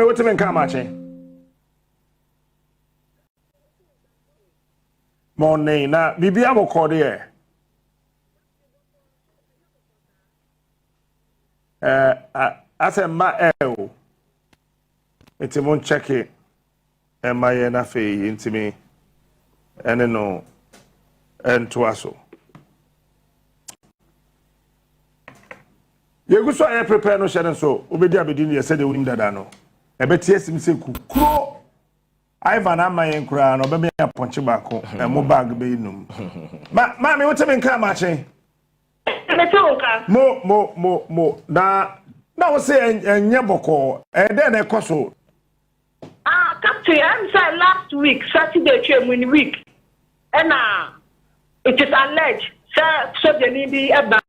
What mean come Maakye? Morning na bibi aboko de ase ma o enti mon check it ma ye na fe intimi ene no ento aso yegu so aye prepare no share so obedi abedi ne yese de wonim dada no ebeti esim se kukuro Ivan amayen kura no be me aponche bako mo bag be inum ma me wote me nka Maakye mo na wo say enye boko de na ekoso Captain, I'm saying last week Saturday training week and it is alleged so the need eba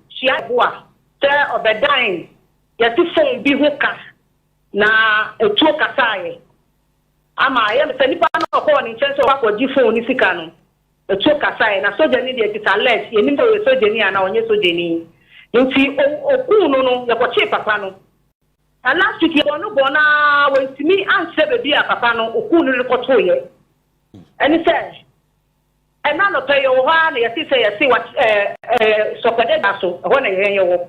she aboa say obedan yeti phone bi hoka na etu kasaye ama ya me nipa na ko ni chenso wa ko di phone ni sika no etu kasaye na soja ni it is alleged ye ni do soja ni ana onye soja ni nti okunu no ye ko che papa no and last week you no go na when to me answer baby papa no okunu le ko to ye and he said and now no pay your one you say what so pede baso ho na ye yo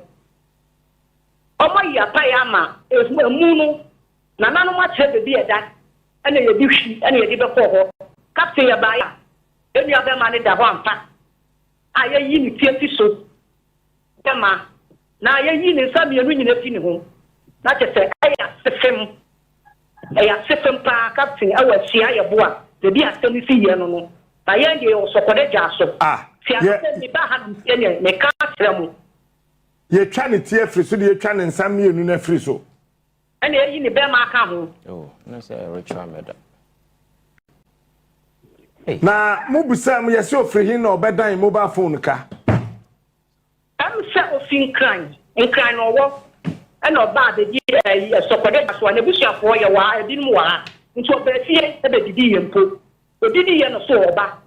omo ya pa ya ma emu no na nanu ma che baby eda and ye di hwi and ye di be ko ho captain ya ba ya enu abe ma ne da ho ampa aye yi ni tie fi so tema na aye yi ni sabi enu nyina fi ni ho na che se aya sefem pa captain awa sia ye boa de bi asemi fi ye no no ba ye de o sokode jaso ti asemi ba ha ni ne ka tremu ye twa ne tie free so de ye twa ne nsam enu na free so ene yi ni be ma ka ho na say ritual meda na mo busa mo ye se ofri hin na obedan mobile phone ka am se ofin kran no wo and no bad the so for one ebusia for ye wa e bin mu wa nti obefie e be didi ye mpo odidi ye no so oba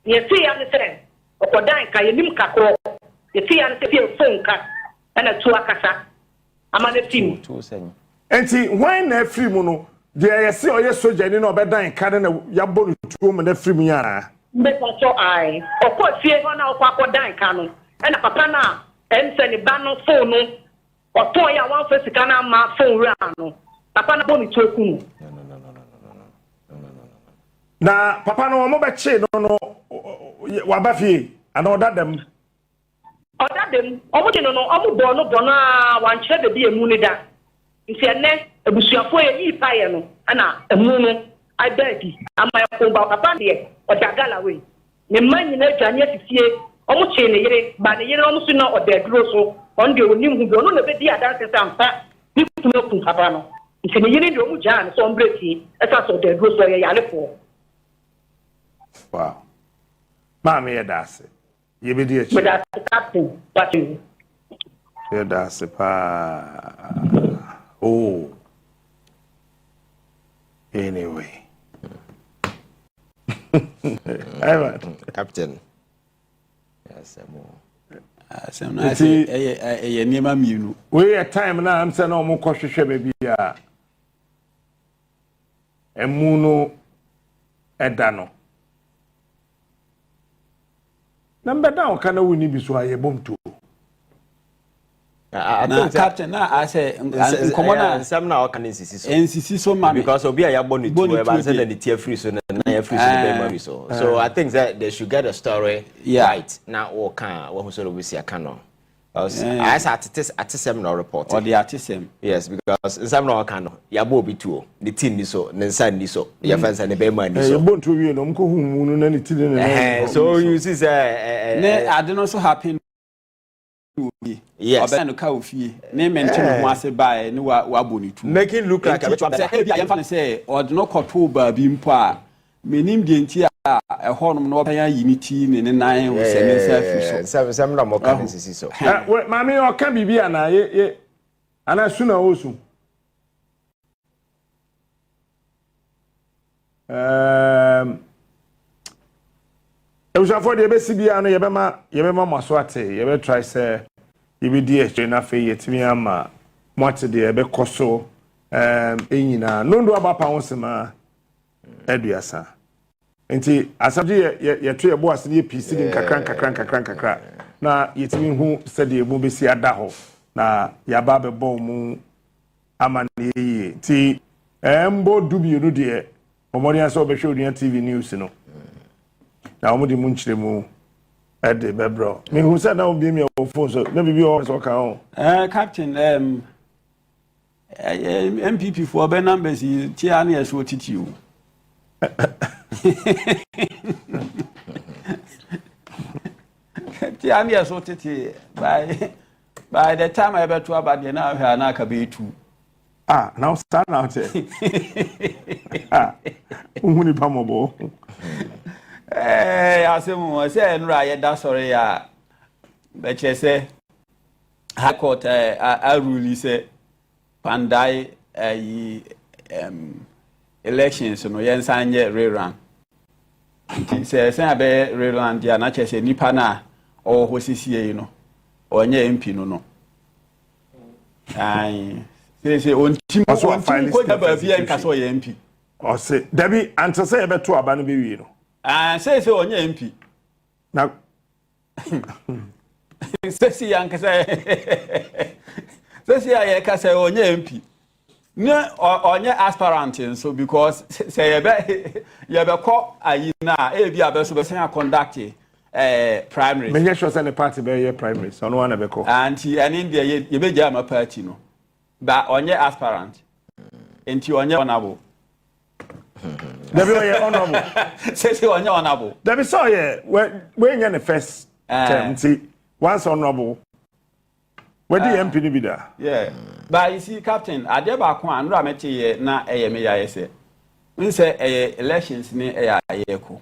ye ti ya ne se okodan ka ye nim kakro ye ti ya ne se phone ka na tu akasa ama ne film enti when na free mu no de ye se oye soja ni na obedan ka na ya boru tuo mu na free mu ya mbe so ai okofie ho na okodan ka no na papa na ense ni ba no phone no oto ya wan face kana ma phone ra no papa na boni to ekunu na papa no mo be che no wa ba fie ana odadam omo de no omo bo no wan che de bi emu ni da nti ene ebusuafo ye yi pa ye no ana emu no I beg ama ya ko ba papa de odagala we ne man nyina adwane afifie omo che ne yere ba ne yere omo so na odaduro so on de onim hu bi ono na be di adanse sampa bi kuno kun papa no nti ne yere de omo jan so ombreti esa so odaduro so ye yale fo wow mama ye dase ye be di but that captain what you ye dase pa oh anyway Captain. Yes, I say, near me. We a time now, I'm saying, no more cautious, baby. A muno edano. Number down, can we need to so I bomb too? I think Captain, I say, common some now can insist so because of a bonnet to the tier free so free so I think that they should get a story right now or can what sort of we see a canon. I at seminar report or the artisan. Yes, because some now can yabo be too the tin so then sign this so your fans and the bear so born to you no who so you see I don't also happen. Yes. Obey no ka ofie. Na mention ho ase bae ne wa boni tu. Making look like a say I am say or do not control ba bi mpo a menim de nti a ehonum no oban unity ne nan wo se ne self so. Some na mo kan sisi so. Mami o kan bibia na ye ana su na osu. Eusafo de be sibia no ye be ma maso ate ye be try say ye be di na fe ye timi ama mwate de be koso enyina nondo abapa wonsema eduasa enti asabje ye to ye bo ase ne pisi din kakran na yetimi hu sede emu besi ada ho na yaba bebo mu amane yi ti mbo dubi no de omori aso obehwe odua TV news no na omodi mu nchire mu ede bebro me hu say na obi me phone so na bibi o so ka on captain MPP for be numbers ti an ye so titi o ti an ye so titi by the time I better to about the now here na ka be two now stand out unhuni pamobo asemu say nra ye da sorry ya be che say high court a rule say pandai elections no yensanye rerun say abe rerun dia na che say nipa na o hosisie no onye MP no ai say on team ko da ba bi en ka so ye MP o say dabi anto say e beto aba no be wi no say onye MP na say yanka say say ya ka say onye MP no onye aspirant so because say ye be call ayi na e bi abeso be say conduct primary me sure say the party be your primary so no one be call anti and in there ye be jama party no ba onye aspirant enti onye honorable Debi oye honorable say onye honorable Debi so ye we nya the first term ti once honorable where the MP ni bi da yeah but you see captain ade ba ko anura meti ye na eye me ya ye say nse elections ni ye ko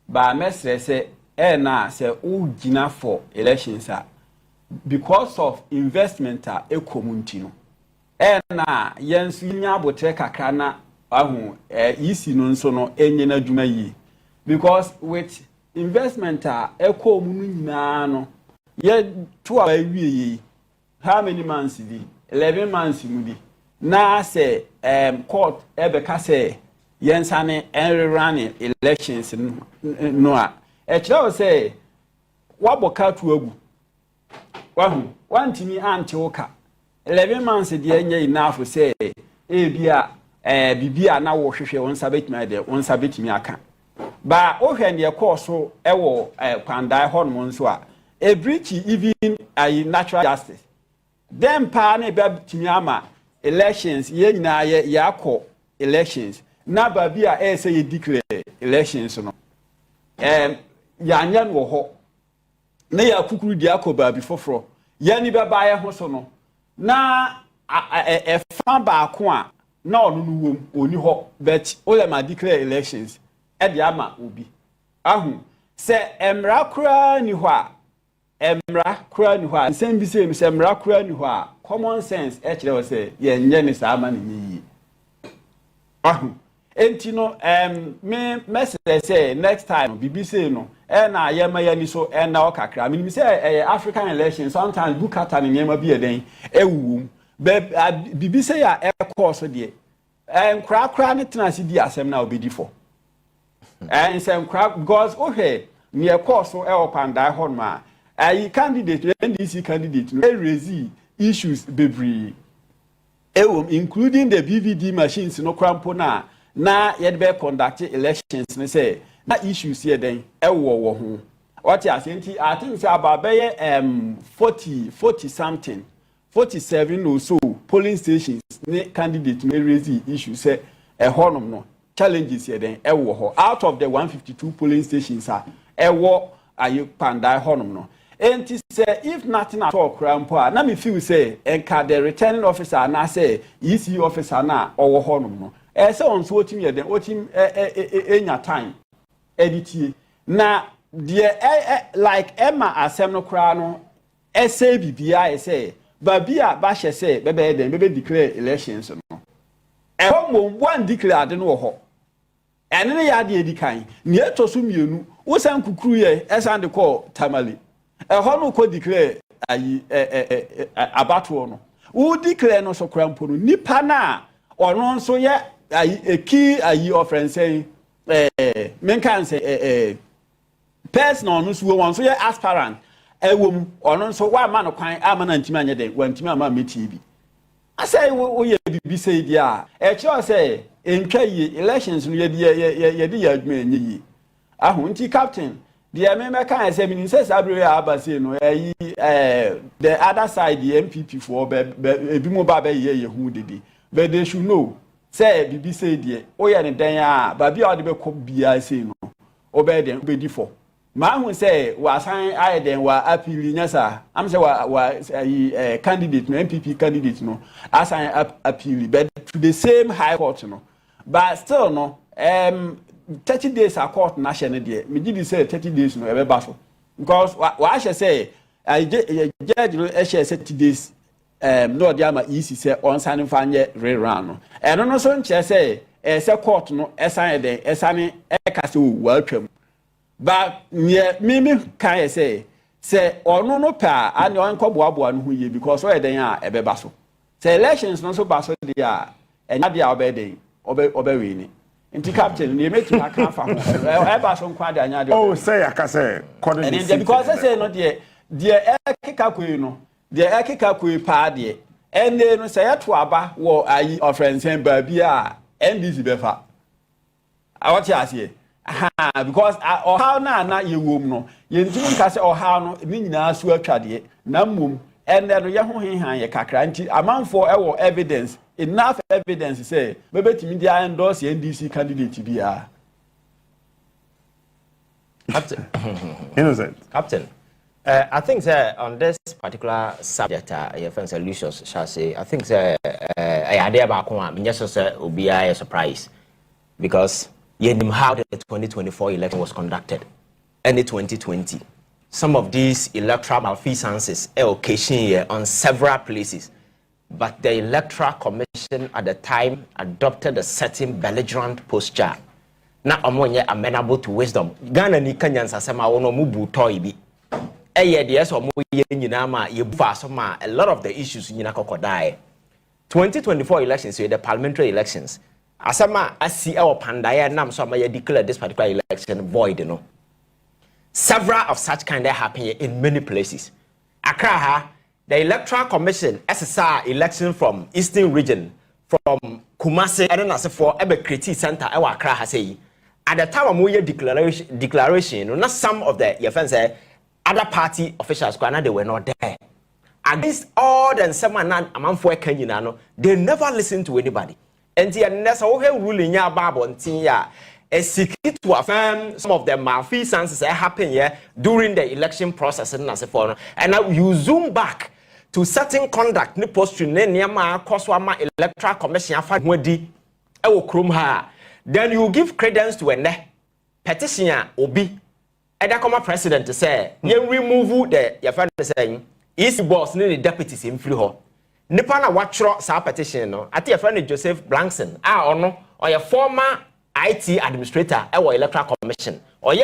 ba mesre say na say o gina for elections because of investment community no na yensu nya abotre kakra na ahu isi no nso no enye na dwuma yi because with investment community nyina no ye to awie how many months di 11 months mu di na say court ebeka say yensane run elections no a kira say waboka tu agu wahu wantimi ante woka 11 months di enye enough say bia bibia na wo hwehwe won sabetimi aka ba o hwe ne course ewo pandai honmo nso a breach even natural justice dem pa na be timi ama elections ye nyina ye yakọ elections na ba bia say ye declare elections no yanya no ho na ya kukuru di akọ ba before ya ni be ba ye ho so no na fan ba ko a na onu no wom oni ho but o le ma declare elections e di ama obi ahu se emra kura ni ho a emra kura ni ho a nsem bi se emra kura ni ho a common sense e kire wo se ye nye ni sa ama ni yi ahu enti no me message say next time BBC no na yema yani so na okakra me say African elections sometimes bukata ni yema bi eden ewuwum BBC ya course de kra ne tena si di asem na obedi for sem kra because okay near course panda hon ma candidate NDC candidate no raise issues bebree including the BVD machines no crampo na yet be conduct elections ne say na issues here then wo ho what you say I think say about 40 something 47 or so polling stations ne candidate may raise issues say honum no challenges here then wo ho out of the 152 polling stations wo ayi pandai honum no and say if nothing at all crampo na me feel say enka the returning officer na say EC officer na owo honum no say on so team here then team enya time editie na the like Emma asem no kra no say bibia say babia ba hye say bebe den bebe declare elections no mo one declare de no ho ene ne ya de edikan ne etoso mienu wo san kukuru ye esan de call tamale ho no ko declare ayi abato no wo declare no so krampo no nipa na ono nso ye a key of friends saying men can say personal no so won so ye aspirant ewom ono nso wa ma no kwan ama na ntimi anye den wantimi ama meti bi I say wo ye bibi say dia e che say entwa yi elections no ye di adwuma enyi yi ahu nti captain the member can say mean say sabre abase no the other side the MPP for ebi mo ba be ye hu dede but they should know say bibi say die o ye ne dan a ba bia o de be ko bia say no o be den be di for ma hu say wa san aye den wa appeal nyasa am say wa candidate no MPP candidate no asan appeal but to the same high court no but still no 30 days a court na share there me give you say 30 days no ebe baso because wa share say judge no share 30 days no dia ma easy say on san fa nye rerun no eno no so nche say say court no esan den esan e ka say wa atwam but me kan say ono no pa ani on ko boaboa no hu ye because o den a ebe baso say elections no so baso dia enya dia obeden obe ni nti captain ni emetu aka fa ho e ba so nkwa da anya de oh say aka say coordinate and because say no de ekeka kwe no de ekeka kwe pa de ene no say to aba wo ayi ofrensen ba bi a NDC be fa awoti ase because how na ye wom no ye ntimi nka say how no ni nyina so atwade na mmom ene no ye ho henhan ye kakra nti amanfo e wo evidence enough evidence say bebetimi dia endorse NDC candidate bia Captain. Innocent. Captain. I think on this particular subject, your friend solutions shall say. I think I had about one. Just will be a surprise because you know how the 2024 election was conducted, and the 2020. Some of these electoral malfeasances occasion on several places. But the Electoral Commission at the time adopted a certain belligerent posture. Na omonye amenable to wisdom. Ghana ni Kenyans asema wono mu butoy bi. Eye de eso mo ye nyina ma ye bufa so ma a lot of the issues nyina kokodai. 2024 elections, the parliamentary elections. Asema asi e pandaya nam so ma ye declare this particular election void no. Several of such kind that happen in many places. Accra, the Electoral Commission SSR election from Eastern Region, from Kumasi, I don't know, for Ebe Creative Center, Accra has say. At the time of my declaration, not some of the other party officials, they were not there. Against all the seven among four Kenyano, they never listened to anybody. And the next ruling ya Bible and Tia. A secret to affirm some of the malfeasances that happen here during the election process and now you zoom back to certain conduct ni post electoral commission then you give credence to a petition obi and president to say you remove the your friend saying easy boss ni the deputies in free ho nipa na watchro sa petition no ati your friend Joseph Blankson ono or your former IT administrator our electoral commission or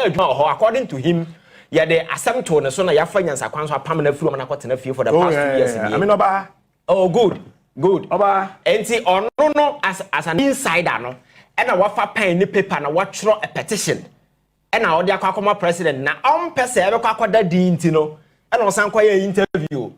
according to him the assembly to so na yafanyans akwanso apamna furu na kwatena fie for the past 2 years. I mean oba oh good oba enti ono no as an insider no and wafa pen ni paper na watchro a petition and na odi akwa president na pese ebe kwa kwada di nti no and on san kwa interview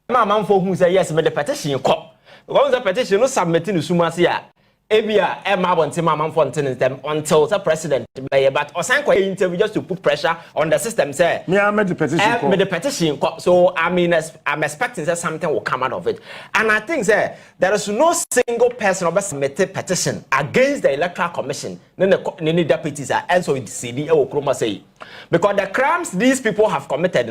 ma manfo hu say yes me the petition ko because the petition no submit ni sumase a ebia Emma Bontima Manfontin them until the president but Osanko interview just to put pressure on the system say me I made the petition so I mean I'm expecting that something will come out of it and I think there is no single person who submitted petition against the Electoral Commission any deputies are and so CD Okroma say because the crimes these people have committed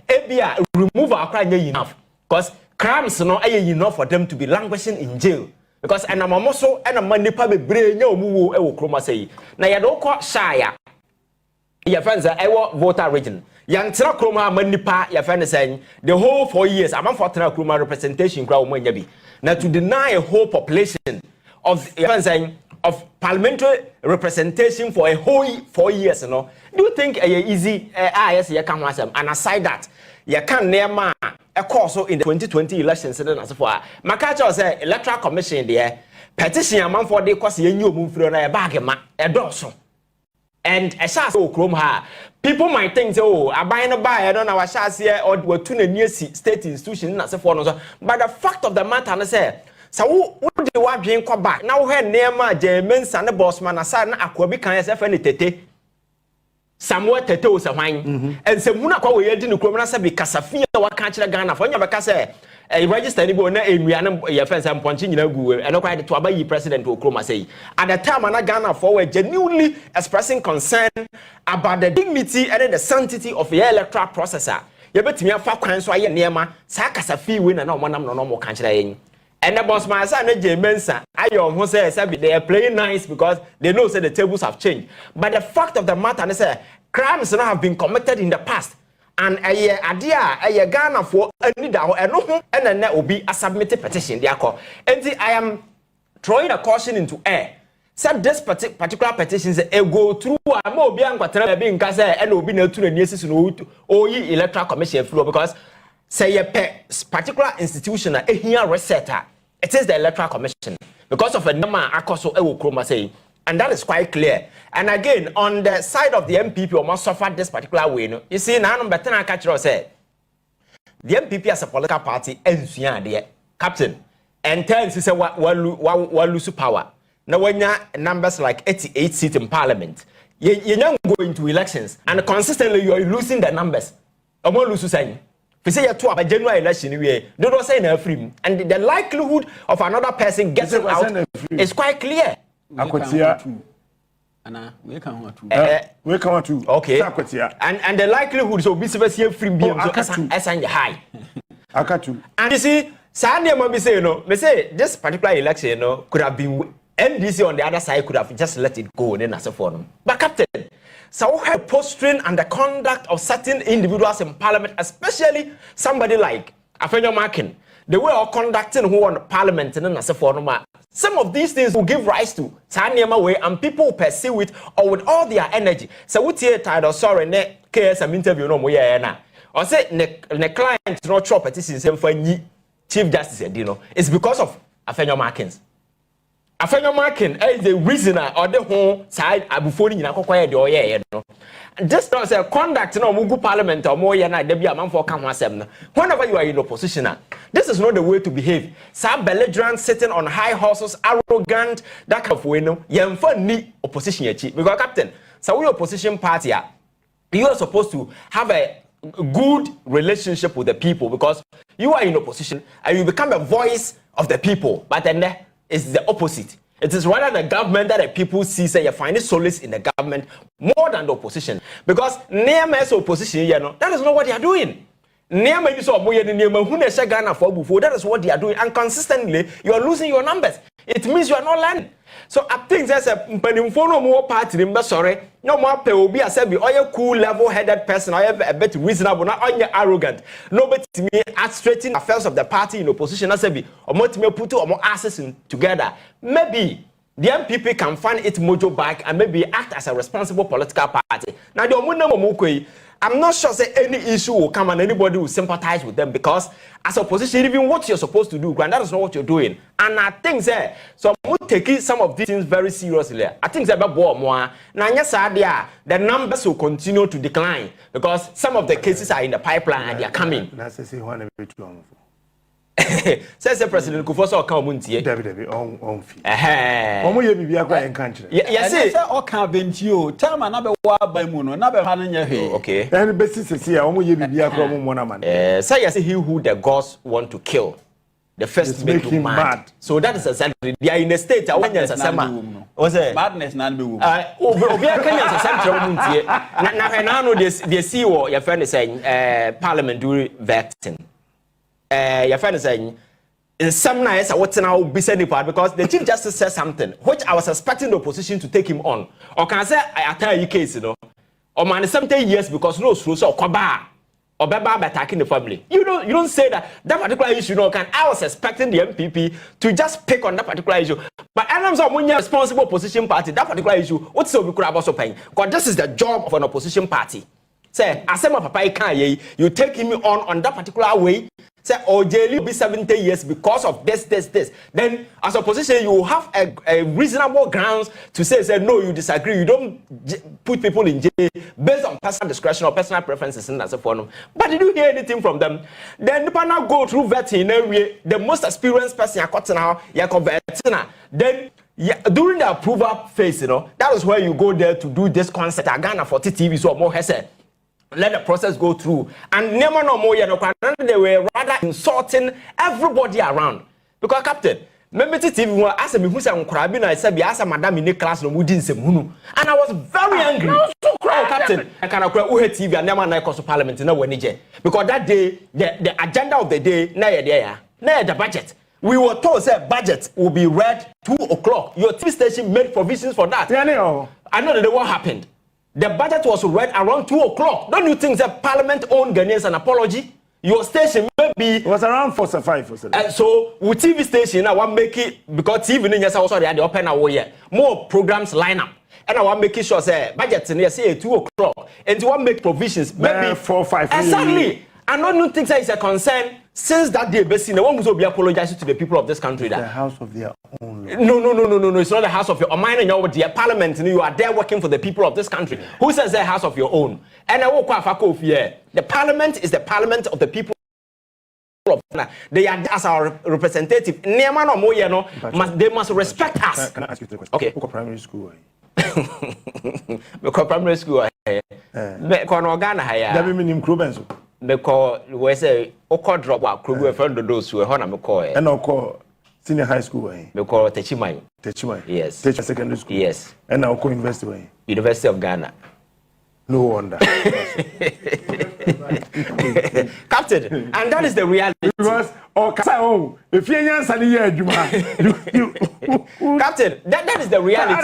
ebia remove our crime enough because crimes enough for them to be languishing in jail. Because and I'm also and a manipa be brain no mu e wo kroma say na ye do ko shaya your friends are voter region yang tra kroma manipa your friends saying the whole 4 years am for tra kroma representation kra wo nya bi na to deny a whole population of your friends saying of parliamentary representation for a whole 4 years do you think easy yes ye kan wasem and aside that you can name a course in the 2020 elections and as for Maakye say Electoral Commission there petition a man for the cause you move through a bag a dorsal. And a shas chrome ha. People might think, oh, I buy and buy, I don't know, a shas here or we're to the near state institution, not so for. But the fact of the matter, I say, so who do you want to come back? Now, when near my James and the boss man, I said, I could be kind of any tete. Somewhere tete was a wine. And some Muna call we didn't come and say, because I feel what can't you Ghana for you because a register anybody in Rihanna, your friends and punching in a Google, and quite to obey president to Okroma say. At the time, I Ghana forward genuinely expressing concern about the dignity and the sanctity of the electoral processor. You bet me a far crime so I near my Sakas a fee win and no one no more country. And the boss, my son, Mensa, I almost say they are playing nice because they know that the tables have changed. But the fact of the matter is that crimes have been committed in the past. And a Ghana for any down and then that will be a submitted petition. And I am throwing a caution into air. Said this particular petitions go through a more being being Gaza and will be no to the nearest or Electoral Commission floor because say a particular institution a here resetter. It is the Electoral Commission because of a number akoso ewo kroma say. And that is quite clear. And again, on the side of the MPP, we must suffer this particular way. No? You see, now I'm better than catch say the MPP as a political party, Captain, and tells you say what lose power. Now when you numbers like 88 seats in Parliament, you're not going to elections, and consistently you are losing the numbers. I'm not losing saying. If you say you're to a general election, don't say no free, and the likelihood of another person getting out is quite clear. Akwatia we can too. Okay. And the likelihood so be here free be as high. Akatu. And you see, Sandy might say me say this particular election could have been NDC on the other side could have just let it go and then as a forum. But Captain, so how posturing and the conduct of certain individuals in Parliament, especially somebody like Afenyo Maakye, the way of conducting who on Parliament and then as a forum. Some of these things will give rise to Tanyama way and people will pursue it or with all their energy. So we hear title sorry ne case some interview no more na. Or say ne client not chop petition same for Chief Justice it's because of Afenyo Maakye. Afenyo Maakye is the reasoner or the whole side abufoni nyina kokwa de oye no. Just don't say conduct no mugu parliament or more na there be a man for come asem no. Whenever you are in opposition, this is not the way to behave. Some belligerent sitting on high horses, arrogant, that kind of way no. Yemfa ni opposition yachi. Because Captain, so we opposition party you are supposed to have a good relationship with the people because you are in opposition and you become a voice of the people. But then it's the opposite. It is rather the government that the people see say you find solace in the government more than the opposition. Because near opposition, that is not what they are doing. Near me so that is what they are doing. And consistently, you are losing your numbers. It means you are not learning. So I think there's a more party, sorry, no more pay will be a said, or a cool, level-headed person, or a bit reasonable, not only arrogant. Nobody to me at straightening affairs of the party in opposition, as a or more to me put two or more asses together. Maybe the MPP can find its mojo back and maybe act as a responsible political party. Now, the I'm not sure say any issue will come and anybody will sympathize with them because as opposition, even what you're supposed to do, and that is not what you're doing. And I think that so I'm taking some of these things very seriously. I think that more now yes, the numbers will continue to decline because some of the cases are in the pipeline and they are coming. Says the president Kufoso Kamunti. David on fee. Omo bibia kwa en country. Yes, say o kan bentio. Tell man na be wa ba mu no na be ha no nya he. Okay. And basis say omo bibia kwa omo na man. Say yes he who the gods want to kill. The first make him mad. So that is exactly they are in a state when you say madness na be wo. Obi akanya say central muntie. Na no they see what your friend is saying parliamentary vetting. Your friend is saying in some nights I want to now be said part because the Chief Justice said something which I was expecting the opposition to take him on. Or can I say I attire you case, or man 70 years because no so kwaba or baba attacking the family. You don't say that particular issue I was expecting the MPP to just pick on that particular issue. But I'm when you're responsible opposition party, that particular issue, what's so we could have also paying? Because this is the job of an opposition party. Say, asema papa I can't ye, you take him on that particular way. Say, oh, jail will be 70 years because of this. Then, as opposition, you have a reasonable grounds to say, no, you disagree. You don't put people in jail based on personal discretion or personal preferences and that's a form. But did you hear anything from them? Then the panel go through vetting. The most experienced person then. Yeah, during the approval phase, that is where you go there to do this concert. Ghana for TV, so more has let the process go through. And never no more, they were rather insulting everybody around. Because, Captain, remember TV asked me who's a crabby, I said, yes, Madame in the class, no, we didn't say Munu. And I was very angry. Captain, I cannot cry who TV and never know to Parliament, no one. Because that day, the agenda of the day, now the budget. We were told that budget will be read 2 o'clock. Your TV station made provisions for that. I know that what happened. The budget was read around 2 o'clock. Don't you think that Parliament owned Ghanaians an apology? Your station maybe it was around 4 or 5. So with TV station, I want to make it because TV in also they had the open away more programs line up. And I want to make sure say budget in say 2 o'clock. And you want to make provisions maybe 4 or 5. Exactly. I don't think that is a concern. Since that day, no one will be apologizing to the people of this country. It's the house of their own. No. It's not the house of your own. Mine and your dear Parliament. You are there working for the people of this country. Who says the house of your own? And I walk off here. The Parliament is the Parliament of the people of Ghana. They are as our representative. They must respect us. Can I ask you a question? Okay. What primary school? Because primary school. That means Krubenso. Because we say Oko drop our crew friend those who are on a call. And Oko senior high school. Because Techimai. Yes. Teach secondary school. Yes. And now Oko University of Ghana. No wonder. Captain, and that is the reality. Because if you answer Captain, that is the reality.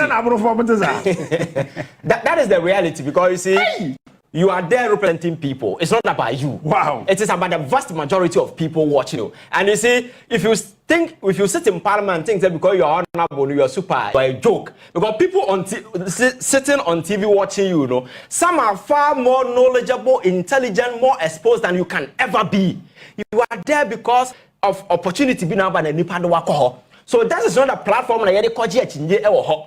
That is the reality because you see, you are there representing people. It's not about you. Wow. It is about the vast majority of people watching you. And you see, if you sit in Parliament and think that because you are honorable, you are super, you are a joke. Because people sitting on TV watching you, some are far more knowledgeable, intelligent, more exposed than you can ever be. You are there because of opportunity being about the So that is not a platform that you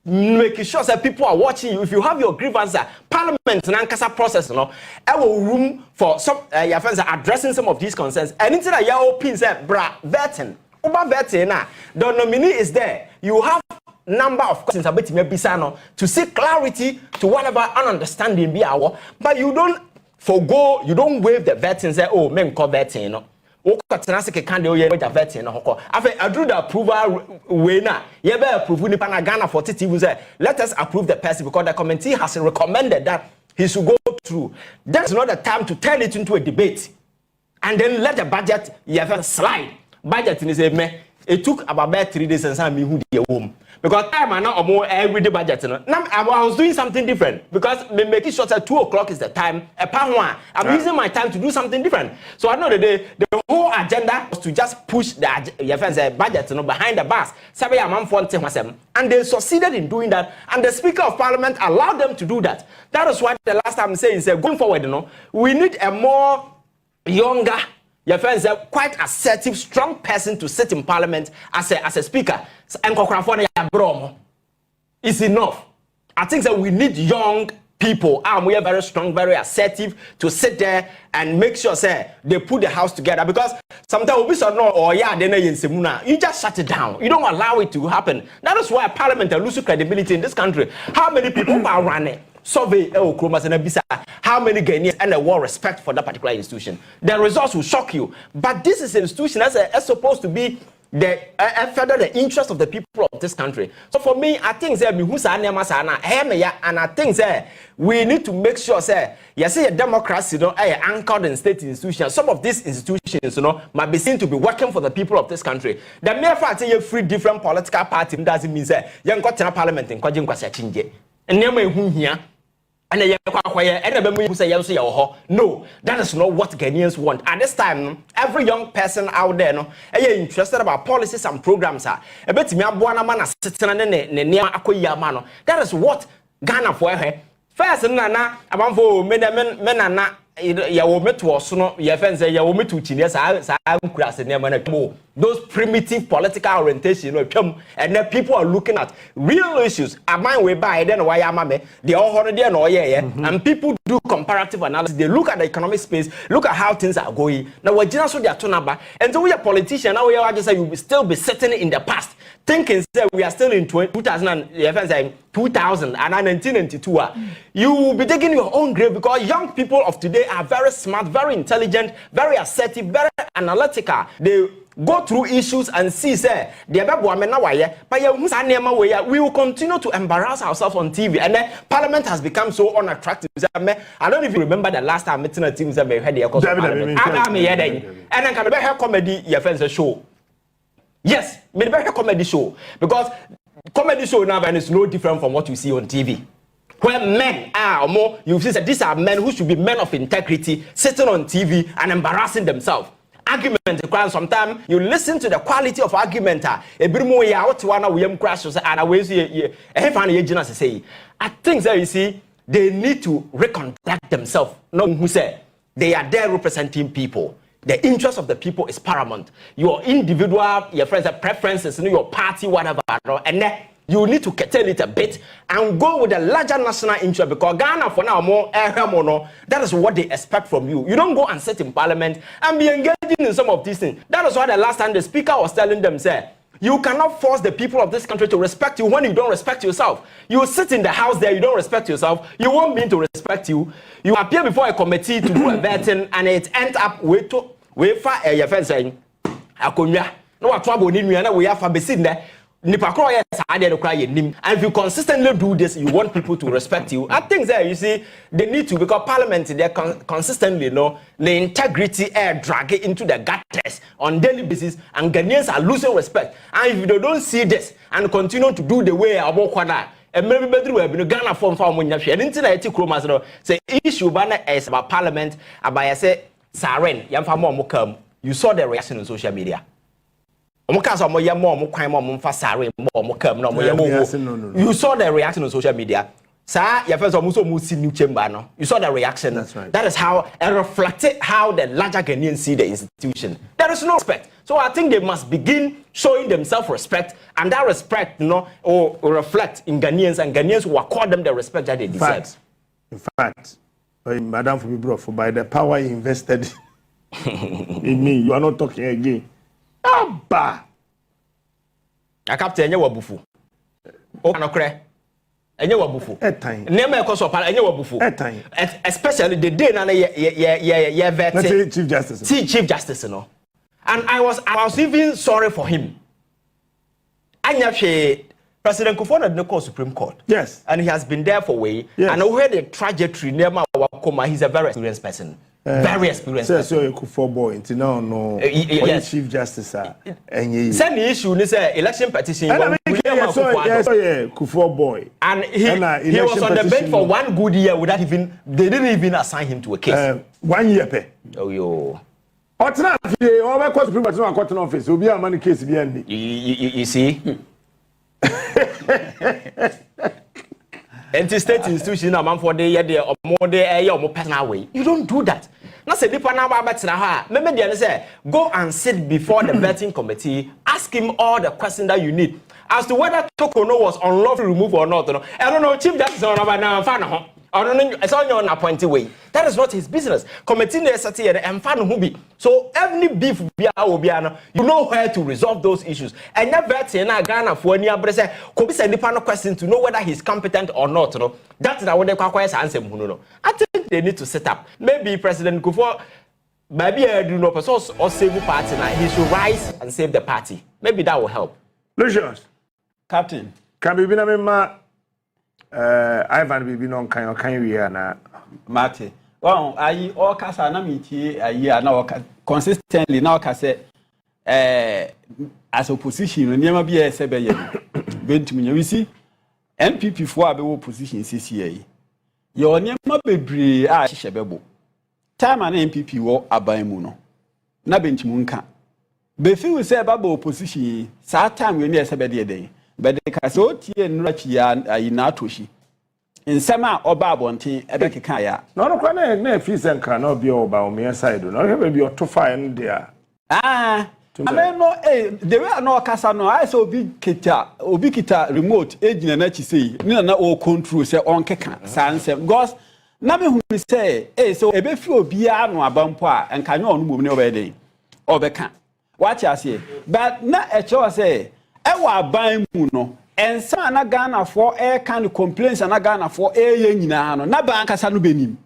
making sure that people are watching you. If you have your grievance, Parliament and Ankasa process, I will room for some your friends addressing some of these concerns. And into the open vetting. The nominee is there. You have number of questions about Bisano to seek clarity to whatever understanding be our, but you don't forgo, you don't waive the vetting and say, oh, men call vetting. I drew the approval way now. You better approve the Ghana for TV. Let us approve the person because the committee has recommended that he should go through. That's not the time to turn it into a debate and then let the budget slide. Budget is a me. It took about 3 days and some who the home. Because time and not more everyday budget. Now I was doing something different because making sure that 2 o'clock is the time. I'm using my time to do something different. So I know that the whole agenda was to just push the budget behind the bars. And they succeeded in doing that. And the Speaker of Parliament allowed them to do that. That is why the last time I'm saying is going forward, we need a more younger. Your friends are quite assertive, strong person to sit in Parliament as a speaker. It's enough. I think that we need young people. We are very strong, very assertive to sit there and make sure they put the house together. Because sometimes we say no, or you just shut it down. You don't allow it to happen. That is why Parliament loses credibility in this country. How many people are running? Survey how many Ghanaians and a war respect for that particular institution. The results will shock you. But this is an institution that's supposed to be further the interest of the people of this country. So for me, I think and I think we need to make sure a democracy anchored in state institutions. Some of these institutions might be seen to be working for the people of this country. The mere fact that you free different political parties doesn't mean you got to Parliament in Kwajin and no, that is not what Ghanaians want. At this time, every young person out there, are interested about policies and programs. That is what Ghana for her. first na abamfo menana ya wo meto so no ya fense ya wo meto chine sa nkurase ne ma na twemo those primitive political orientation no twem and then people are looking at real issues aman we buy then why amame they all horo there no ye and people do comparative analysis. They look at the economic space, look at how things are going. Now we're just so they are turn and so we are politicians now we are just say you will still be sitting in the past thinking that we are still in 2000 and 1992. You will be digging your own grave because young people of today are very smart, very intelligent, very assertive, very analytical. They go through issues and see say we will continue to embarrass ourselves on TV and then Parliament has become so unattractive. I don't even remember the last time meeting a team that had the and then can be comedy your friends show. Yes, maybe a comedy show because comedy show now is no different from what you see on TV. Where men are more, you see that these are men who should be men of integrity sitting on TV and embarrassing themselves. Argument sometimes you listen to the quality of argument. I think that you see they need to reconduct themselves. No who say they are there representing people. The interest of the people is paramount. Your individual, your friends, preferences, your party, whatever, and then you need to curtail it a bit and go with the larger national interest because Ghana for now more that is what they expect from you. You don't go and sit in Parliament and be engaging in some of these things. That is why the last time the speaker was telling them, say, you cannot force the people of this country to respect you when you don't respect yourself. You sit in the house there, you don't respect yourself. You want me to respect you. You appear before a committee to do a vetting and it ends up with your friend saying, Akonya, no trouble in you, and we have a basin there. And if you consistently do this, you want people to respect you. I think that you see, they need to because Parliament they consistently the integrity air drag it into the gutters on daily basis, and Ghanaians are losing respect. And if they don't see this and continue to do the way I walk on that, and maybe Ghana form when you say issue banner is about Parliament, about say Saren, you saw the reaction on social media. You saw the reaction on social media. You saw the reaction. That's right. That is how it reflected how the larger Ghanaians see the institution. There is no respect. So I think they must begin showing themselves respect, and that respect, or reflect in Ghanaians, and Ghanaians will accord them the respect that they deserve. In fact, Madam Fubibro, by the power you invested in me, you are not talking again. Abba. A captain, you were bufu. Oh, no cray. And you were bufu. At time. Never cause of and you were bufu. At time. Especially the day Chief Justice. Chief Justice, And I was even sorry for him. President Kufuor did not call Supreme Court. Yes. And he has been there for a while. Yes. And I heard the trajectory. He's a very experienced person. Very experienced. So you Kufuor boy. No. Yes. Chief Justice. Send the issue. This election petition. Kufuor boy. And he was on the bench for 1 good year without even. They didn't even assign him to a case. 1 year pay. Oh yo. Supreme Court office. Will be a money case behind me. You see. State institution amount for the year or more day or more personal way. You don't do that. Not say people now about say go and sit before the vetting committee, ask him all the questions that you need as to whether Tokono was unlawfully removed or not. I don't know, Chief Justice on about now. I don't know, it's on your appointed way. That is not his business. Committee necessity and fan who be. So every beef you know where to resolve those issues. And never Ghana for any say could be send the panel question to know whether he's competent or not. That's not what they require answer. I think they need to set up. Maybe President Kufuor, maybe I do not person or save the party now. He should rise and save the party. Maybe that will help. Lucius, Captain. Can we be a Ivan Bibi non kind we are now. Maakye. Well, I all casa na meetie a year now consistently now say as opposition never be a sebe bentum we see NPP for be opposition CCA. Your name bebre a hyehyebebo. Time an NPP wo aban mu no. Na bentum nka. Be feel say baba opposition sa time we near sebe de den. But the Kasoti and Rachi are in Atoshi. in summer or babonti ebekaya no kwa na fees and can not be over on my side no have be to find there I mean no the way no kasa no I say obi kita remote agent na chi say na all control say on keka sansem because na me hu say so ebe fi obi anu abampo a enka nye onu mom ne obede obeka what you say but na e cho say e wa ban mu no ensa na Ghana for e kan complaints na Ghana for e ye nyina no na ban kasa no benim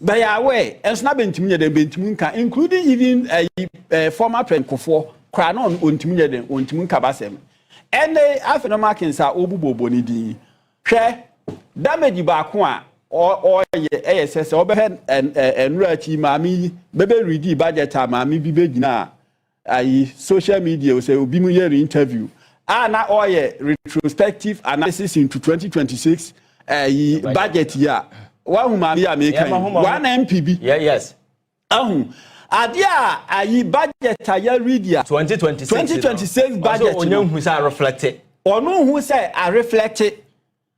by away enso na bentim nye den bentim nka including even former president Kofo kra no ontim nye den ontim nka basem ene afeno makinsa obubobo ni di hwe damage ba ko a ye sese obehe enura chi mami bebe read budget mami bi begina ayi social media say obi mu ye interview na retrospective analysis into 2026 budget year one mami ya make one MPB yes adia ayi budget ya read ya 2026 budget onye hu say reflected onu hu say reflected.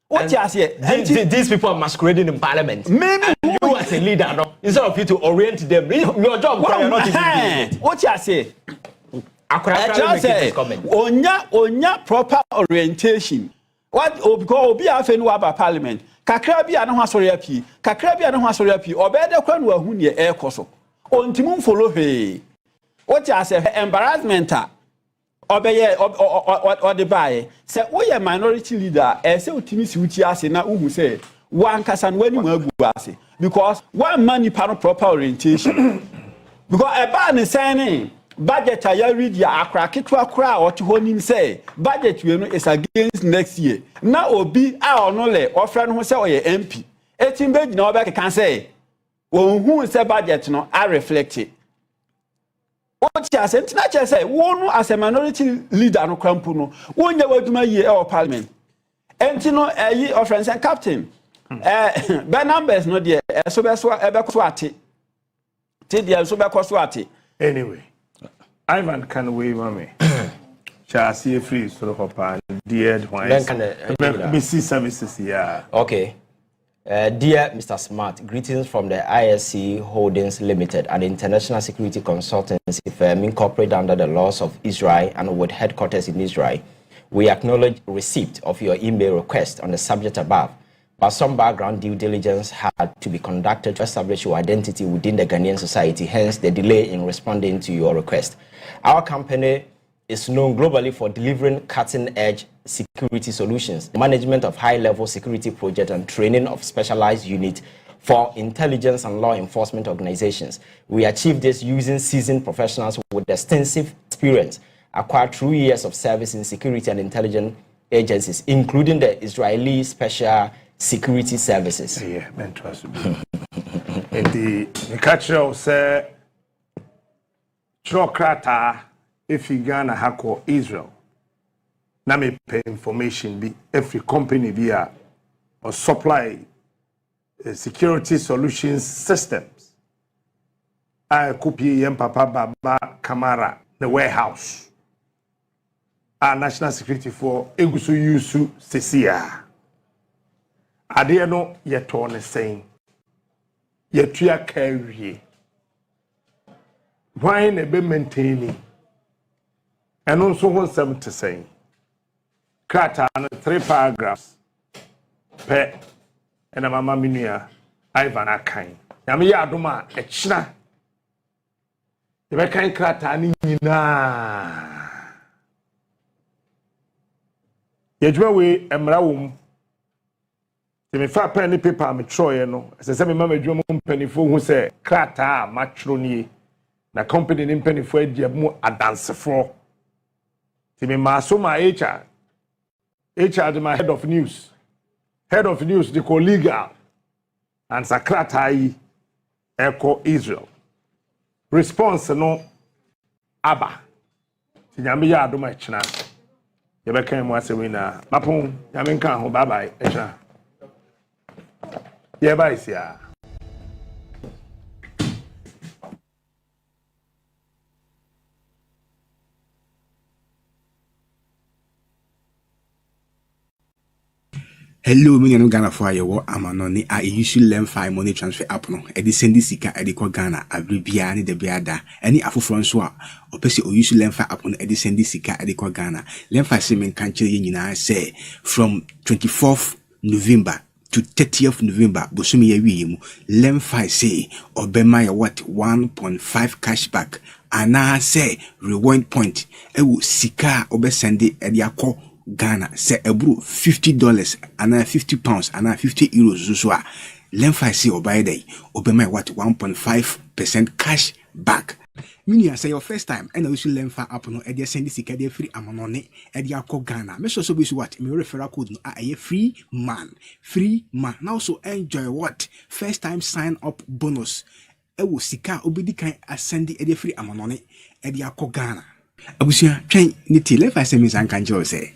What you say? These people are masquerading in parliament. Maybe and you as a leader, no, instead of you to orient them, your job is not to do. What you say? I say, onya proper orientation. What because obi afen wa ba parliament. Kakra bi ana ho asori api. Kakra bi ana ho asori api. Obede kwa no ahu ne e koso. Ontimu follow he. What you say? Embarrassment. Obeye or the buy say we a minority leader say utimi si uti ase na uhu say one kasa no ani magu ase because one man ni proper orientation because e ba ne saying budget ya read ya akra ketu akra o to honim say budget we no is against next year na obi a ono le ofra no say oye MP etim be gina obe kan say won say budget no a reflect it. What you say? Not just say one as a minority leader no krampu no. One year waduma ye our parliament. Enti no ye of friends and captain. By numbers no there. So be so ebe ko ate. Ti there so be ko so ate. Anyway, Ivan can we mommy. Shall see free so hopa dear why. BC services yeah. Okay. Dear Mr. Smart, greetings from the ISC Holdings Limited, an international security consultancy firm incorporated under the laws of Israel and with headquarters in Israel. We acknowledge receipt of your email request on the subject above, but some background due diligence had to be conducted to establish your identity within the Ghanaian society, hence the delay in responding to your request. Our company is known globally for delivering cutting-edge security solutions, the management of high-level security projects, and training of specialized units for intelligence and law enforcement organizations. We achieve this using seasoned professionals with extensive experience acquired through years of service in security and intelligence agencies, including the Israeli Special Security Services. Yeah, man, trust me. And the culture say, Chokrata. If you Ghana hako Israel, na me pay information be every company be or supply security solutions systems. I copy yem papa baba Kamara the warehouse. National security for egusu yusu sesia. Ade no yeto ne saying yetua carry. Why ne be maintaining? And also 170 saying, Krata and 3 paragraphs, pe, and a mamma minia, Ivan Akain. Yami Aduma, a china. The Bekan Krata Nina. Yajwe, Emraum. The me fat penny paper, me troy, as I said, my mamma drum penny for who say, Krata, matroni, na company in penny for a more a dance for. Me maso my HR is my head of news the co-legal and Sakratai Echo Israel response no aba tinyame ya adoma china ye be kan mu asewi na mapon nyame nka ho bye bye china ye bye sia. Hello, me no Ghana for your amanoni. I usually learn 5 money transfer app no. Edi send this sika edi ko Ghana every bia ni de bia da. Any afofro nso a opese o usually learn 5 app no edi send this sika edi ko Ghana. Learn 5 say men kan kire nyina say from 24th November to 30th November bosumi ya wi mu. Learn 5 say obema ya what 1.5 cashback. Ana say reward point. Ewu sika obe send edi akọ Ghana say ebru $50 and £50 and €50 so a lemfa say obuy day obema what 1.5% cash back. Meaning say your first time and also lemfa app no e dey send this dey free amanone e dey akọ Ghana. Me so be what me referral code no a free man now so enjoy what first time sign up bonus e wo sika obedi kan asend e dey free amanone e dey akọ Ghana. Abusia twen ni ti lemfa say me san kan say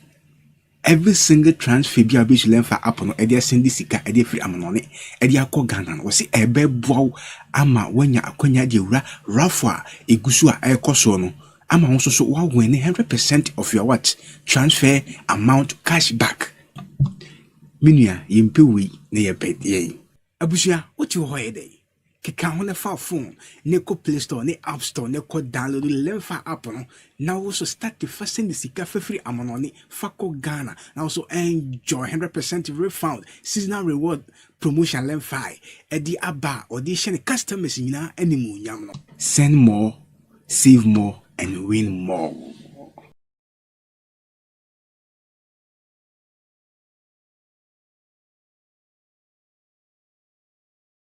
every single transfer be able to learn for app no e dey send sika e dey free amanone e dey akọ Ghana no say ebe boaw ama wanya akonya de wura rafa egusu a ekoso no ama won so wa win 100% of your what transfer amount cash back. Minua yempe wi na ye pede abusia what you hoye dey kika ho na fa phone ne ko Play Store ne App Store ne ko download Lemfa app no now also start to fasten the sika free amanone fako Ghana now also enjoy 100% refund seasonal reward promotion Lemfa edi aba audition customers nyina animu nyam no. Send more, save more and win more.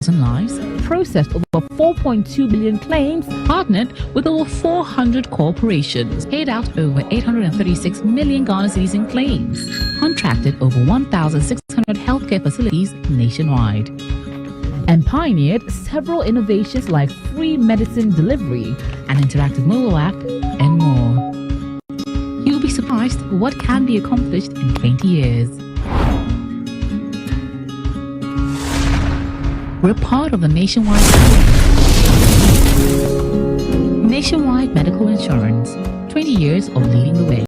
Lives, processed over 4.2 billion claims, partnered with over 400 corporations, paid out over 836 million Ghana cedis in claims, contracted over 1,600 healthcare facilities nationwide, and pioneered several innovations like free medicine delivery, an interactive mobile app, and more. You'll be surprised what can be accomplished in 20 years. We're part of the nationwide medical insurance. 20 years of leading the way.